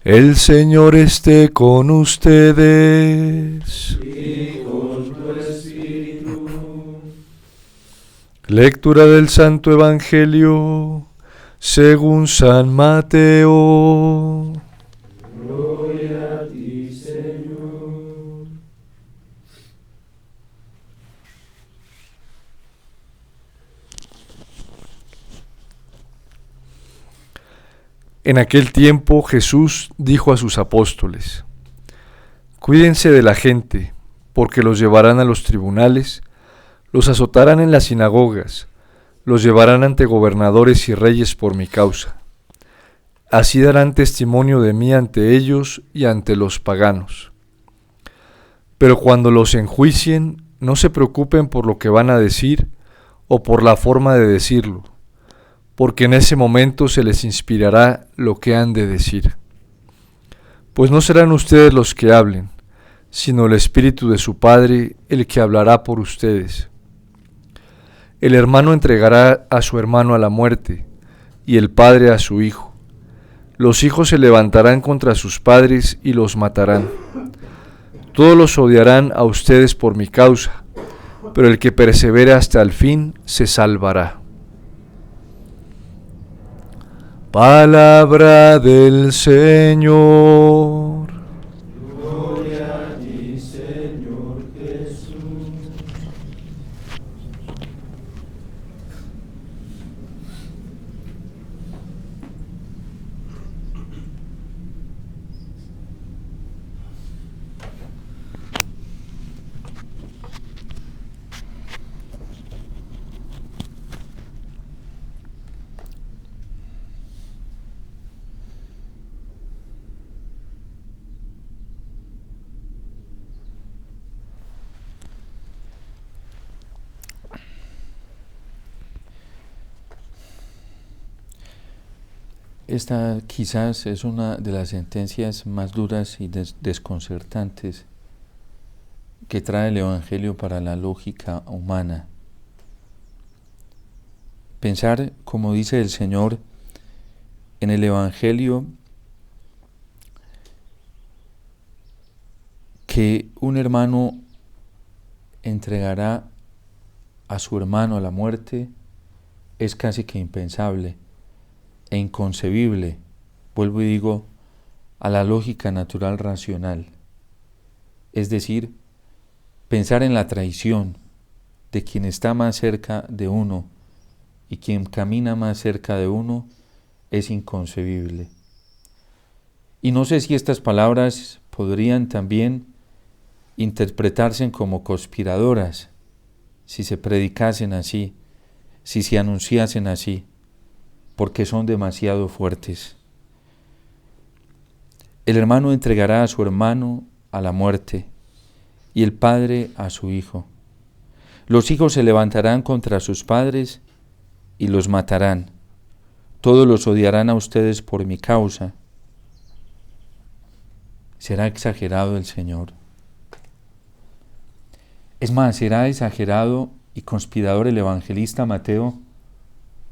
El Señor esté con ustedes. Y con tu espíritu. Lectura del Santo Evangelio según San Mateo. Gloria a ti, Señor. En aquel tiempo Jesús dijo a sus apóstoles: Cuídense de la gente, porque los llevarán a los tribunales, los azotarán en las sinagogas, los llevarán ante gobernadores y reyes por mi causa. Así darán testimonio de mí ante ellos y ante los paganos. Pero cuando los enjuicien, no se preocupen por lo que van a decir o por la forma de decirlo, porque en ese momento se les inspirará lo que han de decir. Pues no serán ustedes los que hablen, sino el Espíritu de su Padre el que hablará por ustedes. El hermano entregará a su hermano a la muerte, y el padre a su hijo. Los hijos se levantarán contra sus padres y los matarán. Todos los odiarán a ustedes por mi causa, pero el que persevere hasta el fin se salvará. Palabra del Señor. Gloria a ti, Señor Jesús. Esta quizás es una de las sentencias más duras y desconcertantes que trae el Evangelio para la lógica humana. Pensar, como dice el Señor en el Evangelio, que un hermano entregará a su hermano a la muerte es casi que impensable e inconcebible, vuelvo y digo, a la lógica natural racional. Es decir, pensar en la traición de quien está más cerca de uno y quien camina más cerca de uno es inconcebible. Y no sé si estas palabras podrían también interpretarse como conspiradoras, si se predicasen así, si se anunciasen así, porque son demasiado fuertes. El hermano entregará a su hermano a la muerte y el padre a su hijo. Los hijos se levantarán contra sus padres y los matarán. Todos los odiarán a ustedes por mi causa. ¿Será exagerado el Señor? Es más, ¿será exagerado y conspirador el evangelista Mateo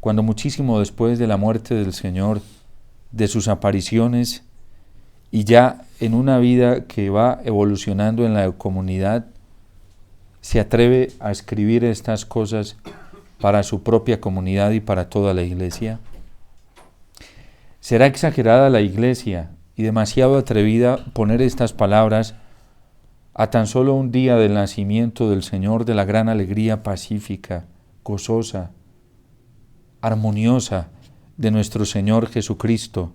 cuando muchísimo después de la muerte del Señor, de sus apariciones, y ya en una vida que va evolucionando en la comunidad, se atreve a escribir estas cosas para su propia comunidad y para toda la iglesia? ¿Será exagerada la iglesia y demasiado atrevida poner estas palabras a tan solo un día del nacimiento del Señor, de la gran alegría pacífica, gozosa, armoniosa de nuestro Señor Jesucristo,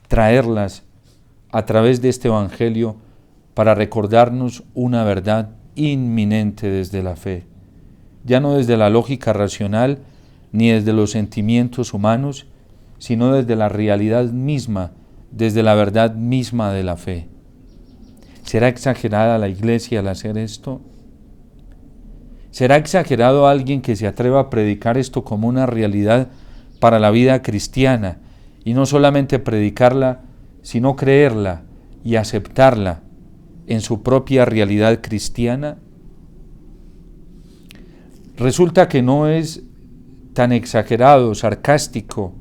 traerlas a través de este Evangelio para recordarnos una verdad inminente desde la fe, ya no desde la lógica racional ni desde los sentimientos humanos, sino desde la realidad misma, desde la verdad misma de la fe? ¿Será exagerada la iglesia al hacer esto? ¿Será exagerado alguien que se atreva a predicar esto como una realidad para la vida cristiana y no solamente predicarla, sino creerla y aceptarla en su propia realidad cristiana? Resulta que no es tan exagerado, sarcástico,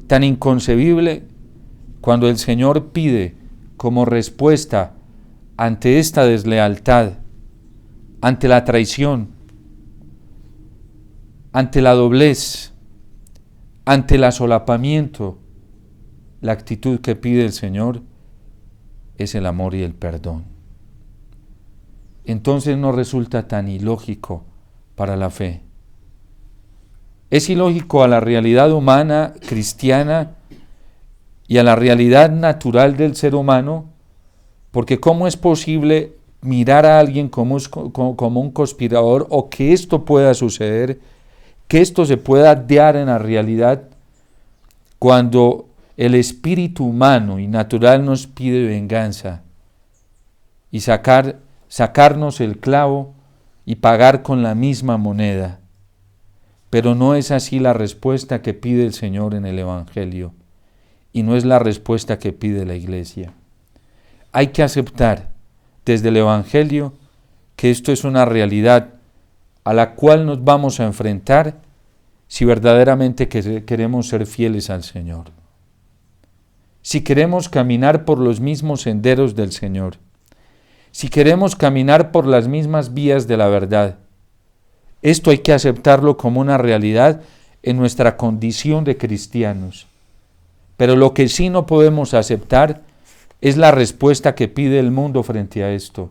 tan inconcebible cuando el Señor pide como respuesta ante esta deslealtad, ante la traición, ante la doblez, ante el asolapamiento, la actitud que pide el Señor es el amor y el perdón. Entonces no resulta tan ilógico para la fe. Es ilógico a la realidad humana cristiana y a la realidad natural del ser humano, porque ¿cómo es posible mirar a alguien como un conspirador, o que esto pueda suceder, que esto se pueda dar en la realidad, cuando el espíritu humano y natural nos pide venganza y sacarnos el clavo y pagar con la misma moneda? Pero no es así la respuesta que pide el Señor en el Evangelio, y no es la respuesta que pide la Iglesia. Hay que aceptar desde el Evangelio que esto es una realidad a la cual nos vamos a enfrentar si verdaderamente queremos ser fieles al Señor. Si queremos caminar por los mismos senderos del Señor, si queremos caminar por las mismas vías de la verdad, esto hay que aceptarlo como una realidad en nuestra condición de cristianos. Pero lo que sí no podemos aceptar es la respuesta que pide el mundo frente a esto,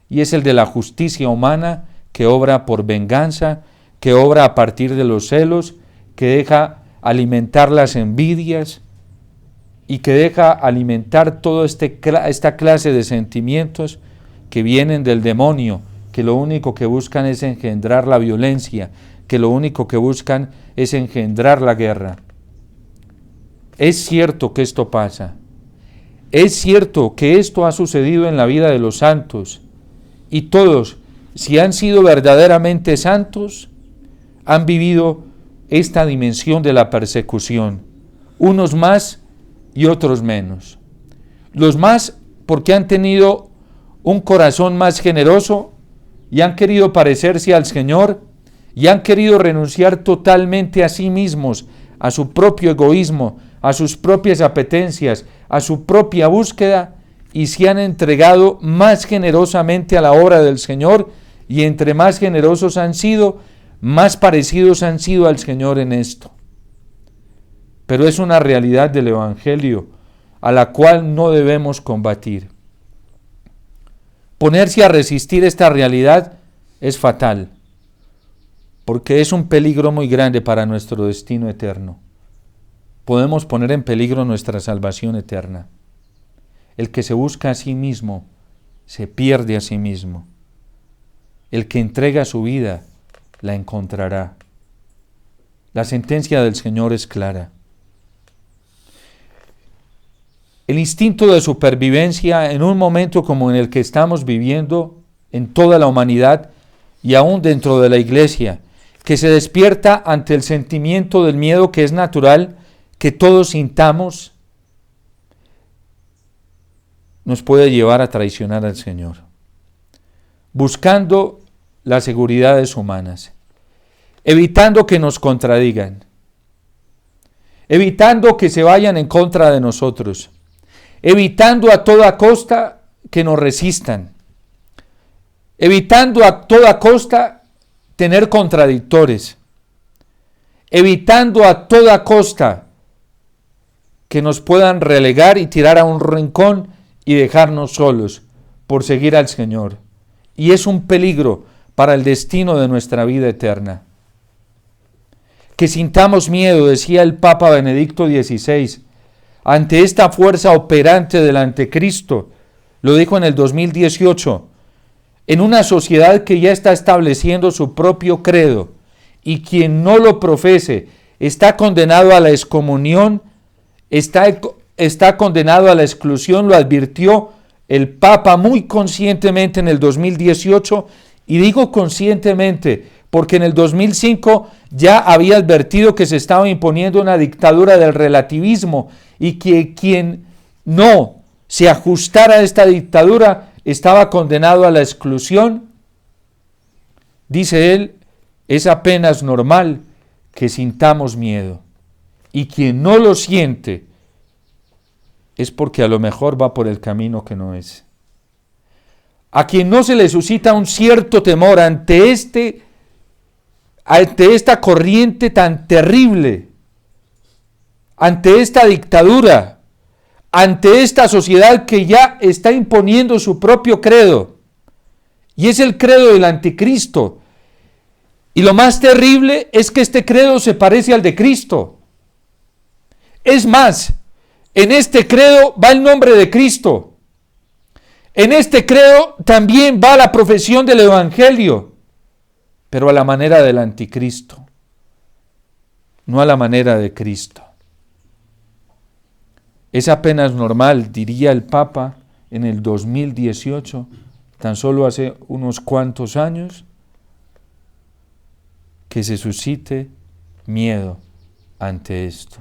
y es el de la justicia humana que obra por venganza, que obra a partir de los celos, que deja alimentar las envidias y que deja alimentar toda esta clase de sentimientos que vienen del demonio, que lo único que buscan es engendrar la violencia, que lo único que buscan es engendrar la guerra. Es cierto que esto pasa. Es cierto que esto ha sucedido en la vida de los santos, y todos, si han sido verdaderamente santos, han vivido esta dimensión de la persecución, unos más y otros menos. Los más porque han tenido un corazón más generoso y han querido parecerse al Señor y han querido renunciar totalmente a sí mismos, a su propio egoísmo, a sus propias apetencias, a su propia búsqueda, y se han entregado más generosamente a la obra del Señor, y entre más generosos han sido, más parecidos han sido al Señor en esto. Pero es una realidad del Evangelio a la cual no debemos combatir. Ponerse a resistir esta realidad es fatal, porque es un peligro muy grande para nuestro destino eterno. Podemos poner en peligro nuestra salvación eterna. El que se busca a sí mismo, se pierde a sí mismo. El que entrega su vida, la encontrará. La sentencia del Señor es clara. El instinto de supervivencia en un momento como en el que estamos viviendo en toda la humanidad y aún dentro de la Iglesia, que se despierta ante el sentimiento del miedo que es natural que todos sintamos, nos puede llevar a traicionar al Señor, buscando las seguridades humanas, evitando que nos contradigan, evitando que se vayan en contra de nosotros, evitando a toda costa que nos resistan, evitando a toda costa tener contradictores, evitando a toda costa que nos puedan relegar y tirar a un rincón y dejarnos solos por seguir al Señor. Y es un peligro para el destino de nuestra vida eterna. Que sintamos miedo, decía el Papa Benedicto XVI, ante esta fuerza operante del anticristo. Lo dijo en el 2018, en una sociedad que ya está estableciendo su propio credo, y quien no lo profese está condenado a la excomunión, está condenado a la exclusión, lo advirtió el Papa muy conscientemente en el 2018, y digo conscientemente porque en el 2005 ya había advertido que se estaba imponiendo una dictadura del relativismo y que quien no se ajustara a esta dictadura estaba condenado a la exclusión. Dice él, es apenas normal que sintamos miedo, y quien no lo siente es porque a lo mejor va por el camino que no es. A quien no se le suscita un cierto temor ante esta corriente tan terrible, ante esta dictadura, ante esta sociedad que ya está imponiendo su propio credo, y es el credo del anticristo. Y lo más terrible es que este credo se parece al de Cristo. Es más, en este credo va el nombre de Cristo. En este credo también va la profesión del Evangelio, pero a la manera del anticristo, no a la manera de Cristo. Es apenas normal, diría el Papa en el 2018, tan solo hace unos cuantos años, que se suscite miedo ante esto.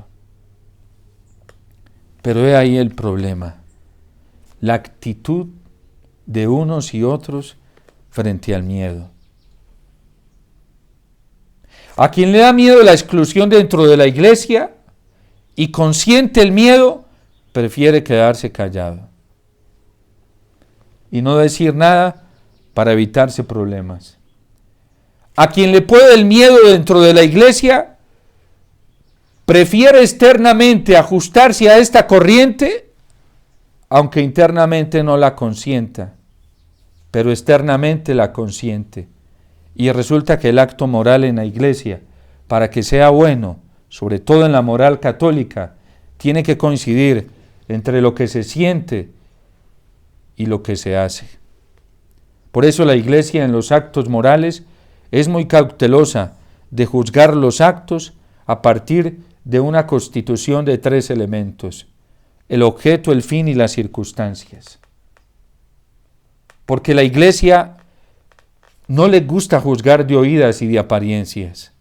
Pero he ahí el problema, la actitud de unos y otros frente al miedo. A quien le da miedo la exclusión dentro de la iglesia y consiente el miedo, prefiere quedarse callado y no decir nada para evitarse problemas. A quien le puede el miedo dentro de la iglesia, prefiere externamente ajustarse a esta corriente, aunque internamente no la consienta, pero externamente la consiente. Y resulta que el acto moral en la iglesia, para que sea bueno, sobre todo en la moral católica, tiene que coincidir entre lo que se siente y lo que se hace. Por eso la iglesia en los actos morales es muy cautelosa de juzgar los actos a partir de una constitución de 3 elementos: el objeto, el fin y las circunstancias. Porque la iglesia no le gusta juzgar de oídas y de apariencias.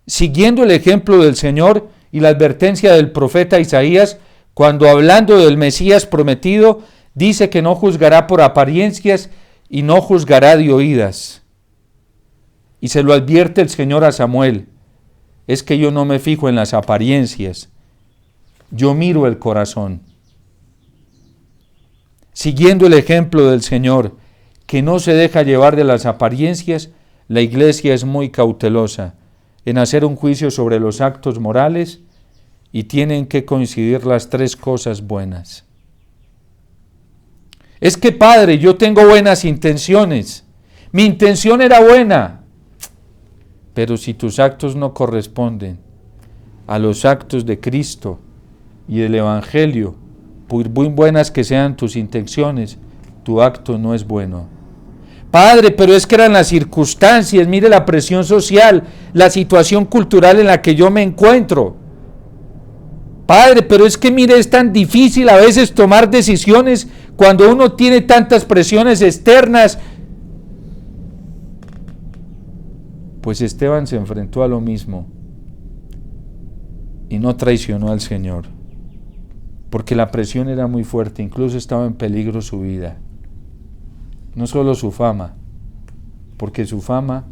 Siguiendo el ejemplo del Señor y la advertencia del profeta Isaías, cuando hablando del Mesías prometido, dice que no juzgará por apariencias y no juzgará de oídas. Y se lo advierte el Señor a Samuel: es que yo no me fijo en las apariencias, yo miro el corazón. Siguiendo el ejemplo del Señor, que no se deja llevar de las apariencias, la iglesia es muy cautelosa en hacer un juicio sobre los actos morales y tienen que coincidir las 3 cosas buenas. Es que, padre, yo tengo buenas intenciones, mi intención era buena, pero si tus actos no corresponden a los actos de Cristo y del Evangelio, por muy buenas que sean tus intenciones, tu acto no es bueno. Padre, pero es que eran las circunstancias, mire la presión social, la situación cultural en la que yo me encuentro. Padre, pero es que mire, es tan difícil a veces tomar decisiones cuando uno tiene tantas presiones externas. Pues Esteban se enfrentó a lo mismo y no traicionó al Señor, porque la presión era muy fuerte, incluso estaba en peligro su vida. No solo su fama, porque su fama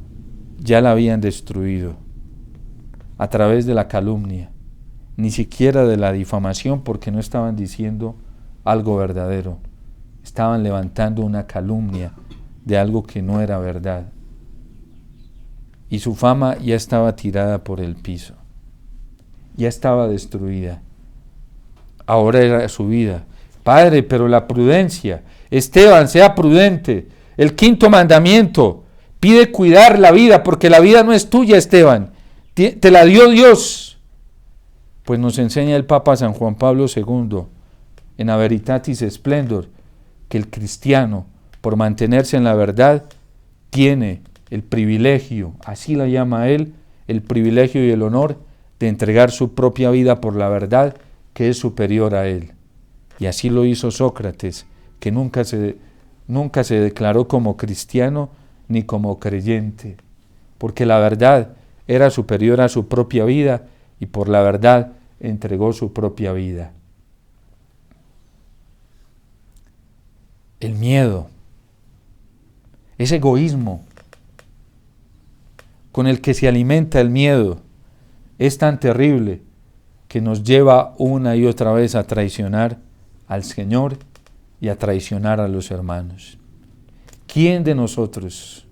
ya la habían destruido a través de la calumnia, ni siquiera de la difamación, porque no estaban diciendo algo verdadero, estaban levantando una calumnia de algo que no era verdad. Y su fama ya estaba tirada por el piso, ya estaba destruida. Ahora era su vida. Padre, pero la prudencia. Esteban, sea prudente. El 5º mandamiento pide cuidar la vida, porque la vida no es tuya, Esteban. Te la dio Dios. Pues nos enseña el Papa San Juan Pablo II en A Veritatis Splendor, que el cristiano, por mantenerse en la verdad, tiene el privilegio, así la llama él, el privilegio y el honor de entregar su propia vida por la verdad, que es superior a él. Y así lo hizo Sócrates, que nunca se declaró como cristiano ni como creyente, porque la verdad era superior a su propia vida y por la verdad entregó su propia vida. El miedo, ese egoísmo con el que se alimenta el miedo, es tan terrible que nos lleva una y otra vez a traicionar al Señor y a traicionar a los hermanos. ¿Quién de nosotros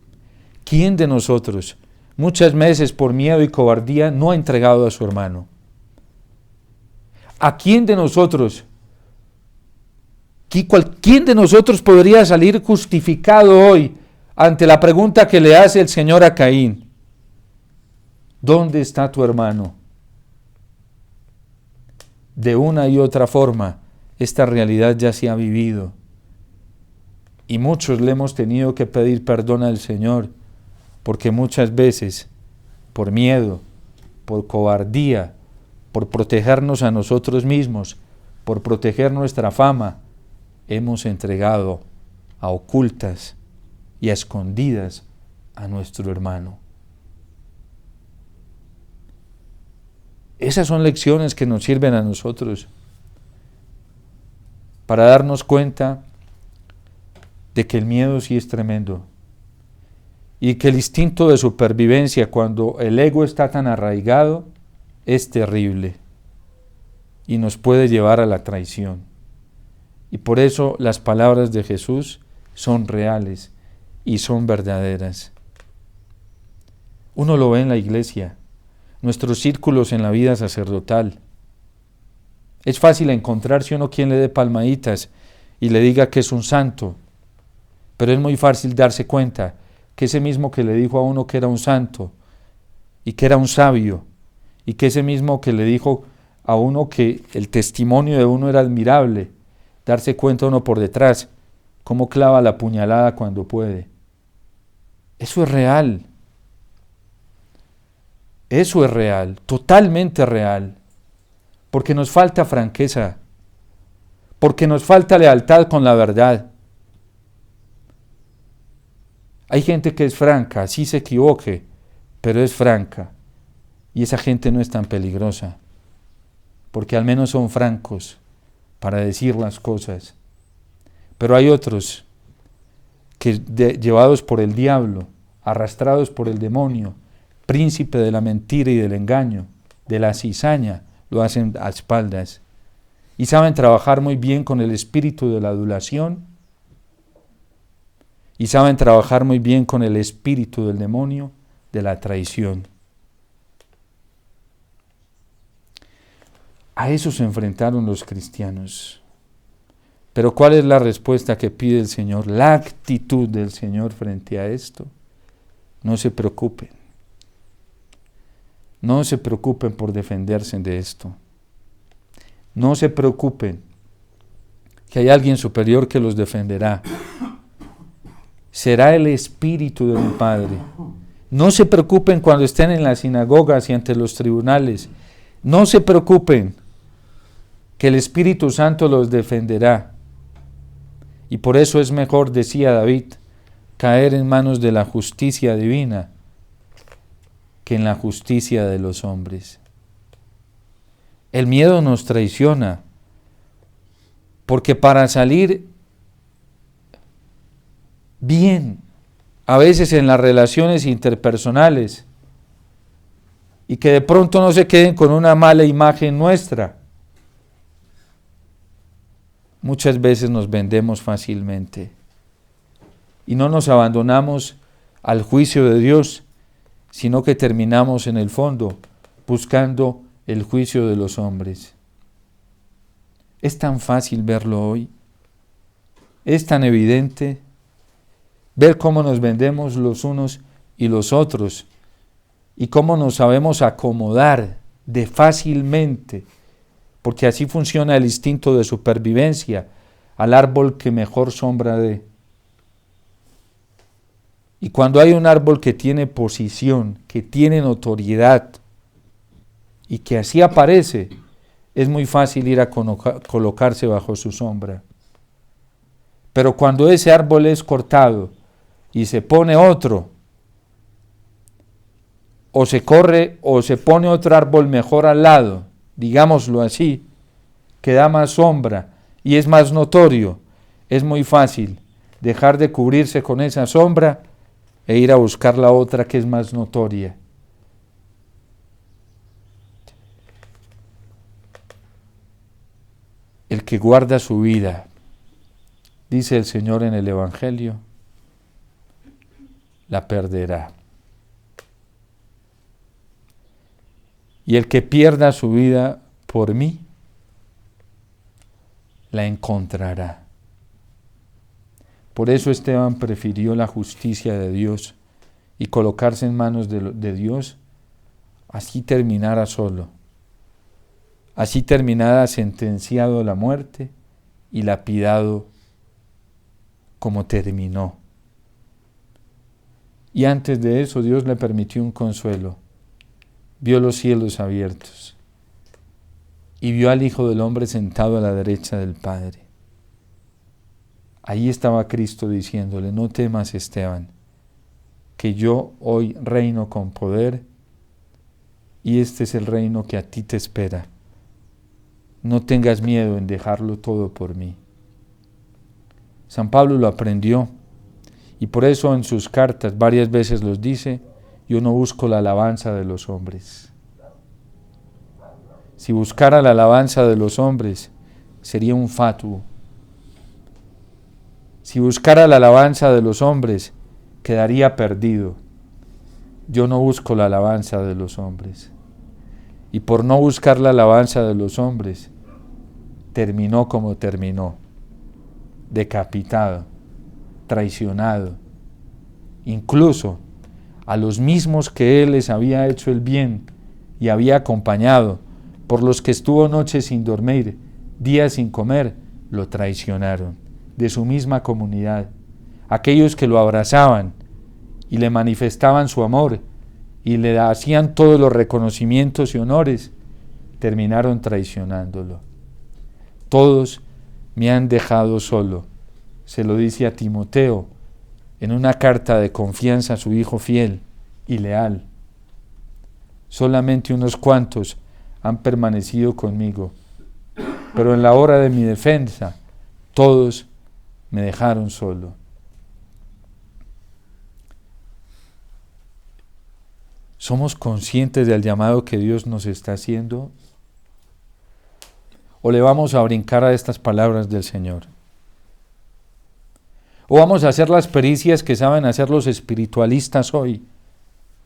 muchas veces por miedo y cobardía no ha entregado a su hermano? ¿A quién de nosotros podría salir justificado hoy ante la pregunta que le hace el Señor a Caín? ¿Dónde está tu hermano? De una y otra forma, esta realidad ya se ha vivido. Y muchos le hemos tenido que pedir perdón al Señor, porque muchas veces, por miedo, por cobardía, por protegernos a nosotros mismos, por proteger nuestra fama, hemos entregado a ocultas y a escondidas a nuestro hermano. Esas son lecciones que nos sirven a nosotros para darnos cuenta de que el miedo sí es tremendo y que el instinto de supervivencia, cuando el ego está tan arraigado, es terrible y nos puede llevar a la traición. Y por eso las palabras de Jesús son reales y son verdaderas. Uno lo ve en la iglesia, nuestros círculos en la vida sacerdotal. Es fácil encontrarse uno quien le dé palmaditas y le diga que es un santo, pero es muy fácil darse cuenta que ese mismo que le dijo a uno que era un santo y que era un sabio, y que ese mismo que le dijo a uno que el testimonio de uno era admirable, darse cuenta uno por detrás cómo clava la puñalada cuando puede. Eso es real. Eso es real, totalmente real, porque nos falta franqueza, porque nos falta lealtad con la verdad. Hay gente que es franca, así se equivoque, pero es franca, y esa gente no es tan peligrosa, porque al menos son francos para decir las cosas. Pero hay otros que llevados por el diablo, arrastrados por el demonio, príncipe de la mentira y del engaño, de la cizaña, lo hacen a espaldas. Y saben trabajar muy bien con el espíritu de la adulación, y saben trabajar muy bien con el espíritu del demonio, de la traición. A eso se enfrentaron los cristianos. Pero ¿cuál es la respuesta que pide el Señor? La actitud del Señor frente a esto. No se preocupen. No se preocupen por defenderse de esto. No se preocupen que hay alguien superior que los defenderá. Será el Espíritu de mi Padre. No se preocupen cuando estén en las sinagogas y ante los tribunales. No se preocupen que el Espíritu Santo los defenderá. Y por eso es mejor, decía David, caer en manos de la justicia divina que en la justicia de los hombres. El miedo nos traiciona, porque para salir bien, a veces en las relaciones interpersonales, y que de pronto no se queden con una mala imagen nuestra, muchas veces nos vendemos fácilmente y no nos abandonamos al juicio de Dios, sino que terminamos en el fondo buscando el juicio de los hombres. Es tan fácil verlo hoy, es tan evidente ver cómo nos vendemos los unos y los otros y cómo nos sabemos acomodar de fácilmente, porque así funciona el instinto de supervivencia, al árbol que mejor sombra dé. Y cuando hay un árbol que tiene posición, que tiene notoriedad, y que así aparece, es muy fácil ir a colocarse bajo su sombra. Pero cuando ese árbol es cortado y se pone otro, o se corre o se pone otro árbol mejor al lado, digámoslo así, que da más sombra y es más notorio, es muy fácil dejar de cubrirse con esa sombra e ir a buscar la otra que es más notoria. que guarda su vida, dice el Señor en el Evangelio, la perderá. Y el que pierda su vida por mí, la encontrará. Por eso Esteban prefirió la justicia de Dios y colocarse en manos de Dios, así terminara solo, así terminara sentenciado a la muerte y lapidado como terminó. Y antes de eso Dios le permitió un consuelo. Vio los cielos abiertos y vio al Hijo del Hombre sentado a la derecha del Padre. Ahí estaba Cristo diciéndole: no temas, Esteban, que yo hoy reino con poder y este es el reino que a ti te espera. No tengas miedo en dejarlo todo por mí. San Pablo lo aprendió y por eso en sus cartas varias veces los dice: yo no busco la alabanza de los hombres. Si buscara la alabanza de los hombres, sería un fatuo. Si buscara la alabanza de los hombres, quedaría perdido. Yo no busco la alabanza de los hombres. Y por no buscar la alabanza de los hombres, terminó como terminó, decapitado, traicionado, incluso a los mismos que él les había hecho el bien y había acompañado, por los que estuvo noches sin dormir, días sin comer, lo traicionaron, de su misma comunidad. Aquellos que lo abrazaban y le manifestaban su amor y le hacían todos los reconocimientos y honores, terminaron traicionándolo. Todos me han dejado solo, se lo dice a Timoteo en una carta de confianza a su hijo fiel y leal. Solamente unos cuantos han permanecido conmigo, pero en la hora de mi defensa, todos me dejaron solo. ¿Somos conscientes del llamado que Dios nos está haciendo? ¿O le vamos a brincar a estas palabras del Señor? ¿O vamos a hacer las pericias que saben hacer los espiritualistas hoy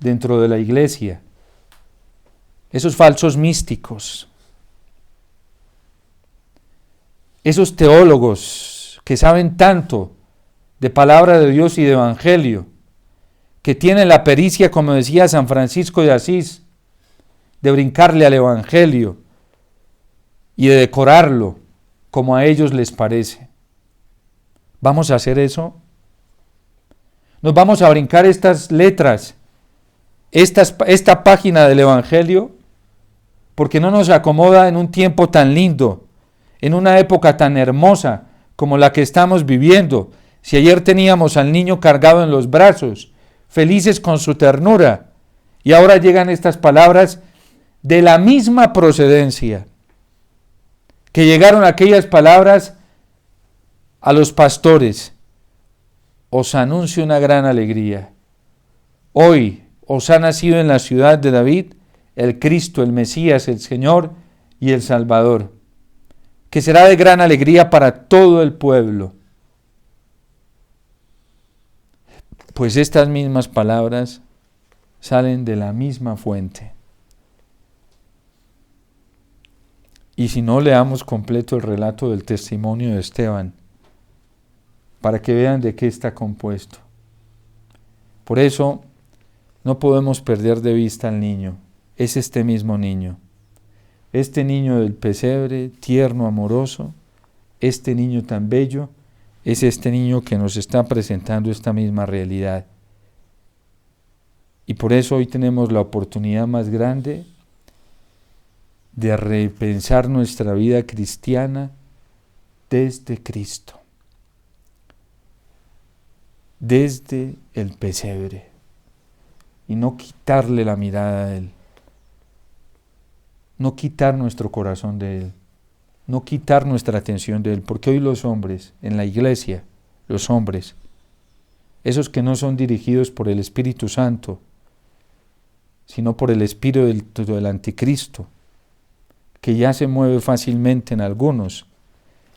dentro de la iglesia? Esos falsos místicos, esos teólogos que saben tanto de palabra de Dios y de evangelio, que tienen la pericia, como decía San Francisco de Asís, de brincarle al evangelio y de decorarlo como a ellos les parece. ¿Vamos a hacer eso? ¿Nos vamos a brincar estas letras, esta página del evangelio? Porque no nos acomoda en un tiempo tan lindo, en una época tan hermosa como la que estamos viviendo. Si ayer teníamos al niño cargado en los brazos, felices con su ternura, y ahora llegan estas palabras de la misma procedencia que llegaron aquellas palabras a los pastores: os anuncio una gran alegría. Hoy os ha nacido en la ciudad de David el Cristo, el Mesías, el Señor y el Salvador, que será de gran alegría para todo el pueblo. Pues estas mismas palabras salen de la misma fuente. Y si no, leamos completo el relato del testimonio de Esteban, para que vean de qué está compuesto. Por eso, no podemos perder de vista al niño. Es este mismo niño. Este niño del pesebre, tierno, amoroso, este niño tan bello, es este niño que nos está presentando esta misma realidad. Y por eso hoy tenemos la oportunidad más grande de repensar nuestra vida cristiana desde Cristo, desde el pesebre, y no quitarle la mirada a Él, no quitar nuestro corazón de Él, no quitar nuestra atención de Él, porque hoy los hombres, en la iglesia, los hombres, esos que no son dirigidos por el Espíritu Santo, sino por el espíritu del anticristo, que ya se mueve fácilmente en algunos,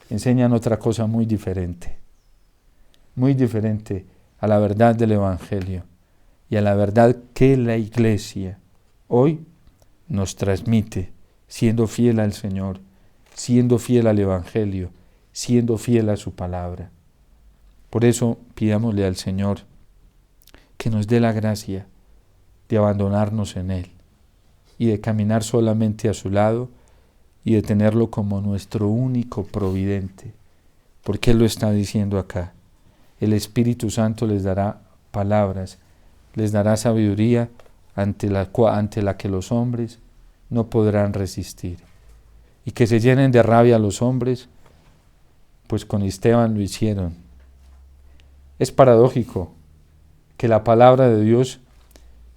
enseñan otra cosa muy diferente a la verdad del Evangelio y a la verdad que la Iglesia hoy nos transmite, siendo fiel al Señor, siendo fiel al Evangelio, siendo fiel a su palabra. Por eso pidámosle al Señor que nos dé la gracia de abandonarnos en Él y de caminar solamente a su lado y de tenerlo como nuestro único providente, porque Él lo está diciendo acá. El Espíritu Santo les dará palabras, les dará sabiduría ante la que los hombres no podrán resistir. Y que se llenen de rabia los hombres, pues con Esteban lo hicieron. Es paradójico que la palabra de Dios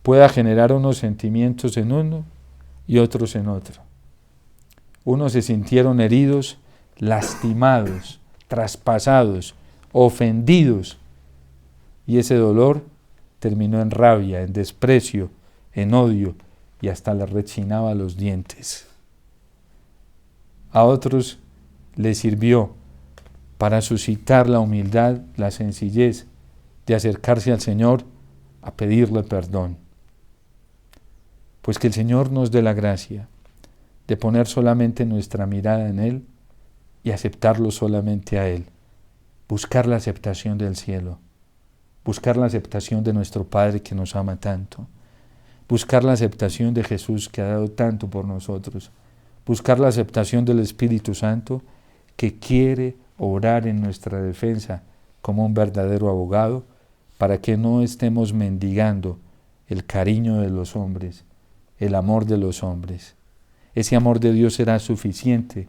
pueda generar unos sentimientos en uno y otros en otro. Unos se sintieron heridos, lastimados, traspasados, ofendidos, y ese dolor terminó en rabia, en desprecio, en odio, y hasta les rechinaba los dientes. A otros les sirvió para suscitar la humildad, la sencillez de acercarse al Señor a pedirle perdón. Pues que el Señor nos dé la gracia de poner solamente nuestra mirada en Él y aceptarlo solamente a Él. Buscar la aceptación del cielo, buscar la aceptación de nuestro Padre que nos ama tanto, buscar la aceptación de Jesús que ha dado tanto por nosotros, buscar la aceptación del Espíritu Santo que quiere obrar en nuestra defensa como un verdadero abogado para que no estemos mendigando el cariño de los hombres, el amor de los hombres. Ese amor de Dios será suficiente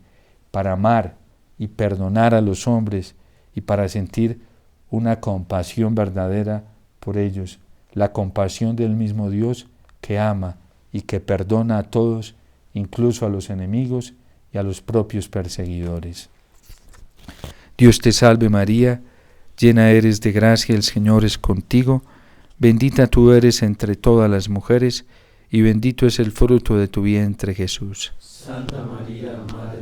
para amar y perdonar a los hombres y para sentir una compasión verdadera por ellos, la compasión del mismo Dios que ama y que perdona a todos, incluso a los enemigos y a los propios perseguidores. Dios te salve María, llena eres de gracia, el Señor es contigo, bendita tú eres entre todas las mujeres, y bendito es el fruto de tu vientre Jesús. Santa María, Madre